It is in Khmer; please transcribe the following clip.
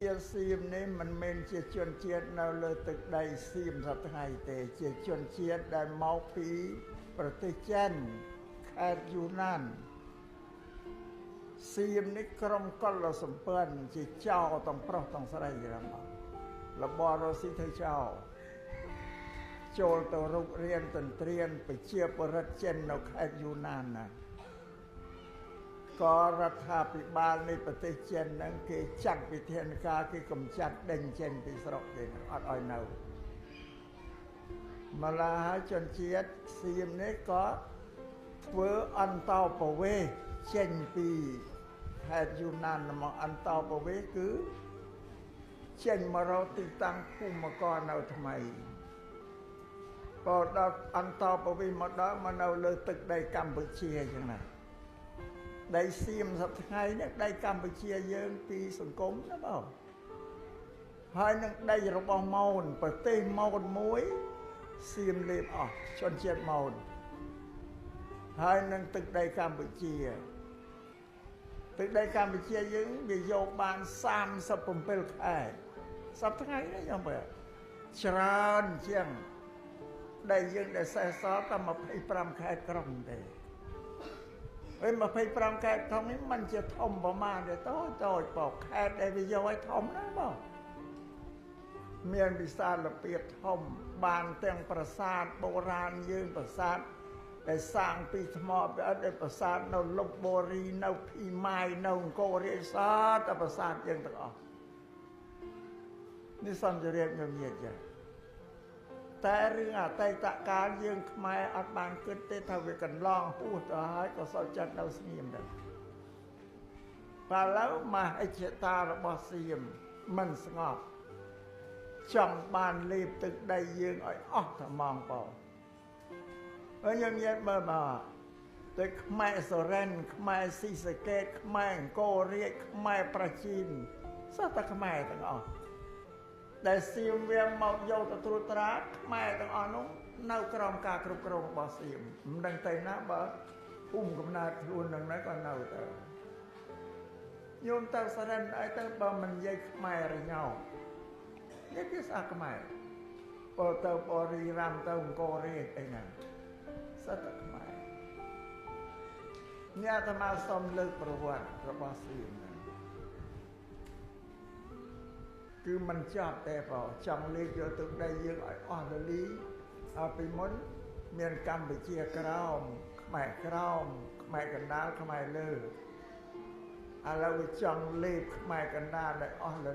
ជាសៀមនេះមិនមែនជាជនជាតិនៅលើទឹកដីសៀមសប្តាហ៍ទេជាជនជាតិដែលមកពីប្រទេសចិនខេត្តយូណានសៀមនេះក្រុមកុលសម្ព័ន្ធជាចៅទាំងប្រុសទាំងស្រីរបស់របររស៊ីធ្វើចៅចូលទៅរុករៀនតន្ត្រៀនប្រជាបរិទ្ធចិននៅខេត្តយូណានណាក៏រដ្ឋាភិបាលនៃប្រទេសចិនហ្នឹងគេចាត់វិធានការគេកម្ចាត់ដេញចេញពីស្រុកគេអត់ឲ្យនៅម្ល៉េះហើយជនជាតិសៀមនេះក៏ធ្វើអន្តោប្រវេសន៍ចេញពីខេត្តយូណានមកអន្តោប្រវេសន៍គឺចេញមករកទីតាំងភូមិករនៅថ្មីក៏ដល់អន្តោប្រវេសន៍មកដល់មកនៅលើទឹកដីកម្ពុជាអញ្ចឹងណាដីសៀមសប្តាហ៍នេះដីកម្ពុជាយើងពីសង្គមណាបងហើយនឹងដីរបស់មោនប្រទេសមោនមួយសៀមលេបអស់ជនជាតិមោនហើយនឹងទឹកដីកម្ពុជាទឹកដីកម្ពុជាយើងវាយកបាន37ខែសប្តាហ៍នេះយ៉ាងបើច្រើនជាងដីយើងដែលសេសសល់តែ25ខែក្រុងទេហើយ25ខេត្តធំនេះมันជាធំប្រមាណទេតូចបោកខេត្តដែលវាយកឲ្យធំណាបងមានវិសាលភាពធំបានទាំងប្រាសាទបុរាណយើងប្រាសាទដែលសាងពីថ្មពីអត់ដែលប្រាសាទនៅលុបបូរីនៅភីម៉ាយនៅអង្គររាជសាតែប្រាសាទយើងទាំងអស់នេះសំជរាបខ្ញុំនិយាយចាតែរឿងអតីតកាលយើងខ្មែរអត់បានគិតទេថាវាកន្លងហួសទៅហើយក៏សុខចិត្តនៅស្ងៀមដែរតែឥឡូវមហិច្ឆតារបស់សៀមមិនស្ងប់ចង់បានលេបទឹកដីយើងឲ្យអស់តែម៉ងបងហើយយើងនិយាយមើលមកតែខ្មែរសូរ៉ែនខ្មែរស៊ីសកេតខ្មែរអង្គររាជខ្មែរប្រជានសោះតែខ្មែរទាំងអស់ដែលសៀមវាមកយកទៅត្រួតត្រាខ្មែរទាំងអស់នោះនៅក្រោមការគ្រប់គ្រងរបស់សៀមមិនដឹងទៅណាបើភូមិកំណើតខ្លួននឹងណាក៏នៅទៅញោមទៅសរិនអីទៅបើមិននិយាយខ្មែររញោនេះភាសាខ្មែរបើទៅបរិរាមទៅអង្គររាជអីណាសិតតែខ្មែរអ្នកអាត្មាសូមលើកប្រវត្តិរបស់សៀមគឺមិនចាប់តែបើចង់លេខយកទឹកដីយើងឲ្យអស់លលីពីមុនមានកម្ពុជាក្រោមខ្មែរក្រោមខ្មែរកណ្ដាលខ្មែរលើឥឡូវវាចង់លេខខ្មែរកណ្ដាលឲ្យអស់ល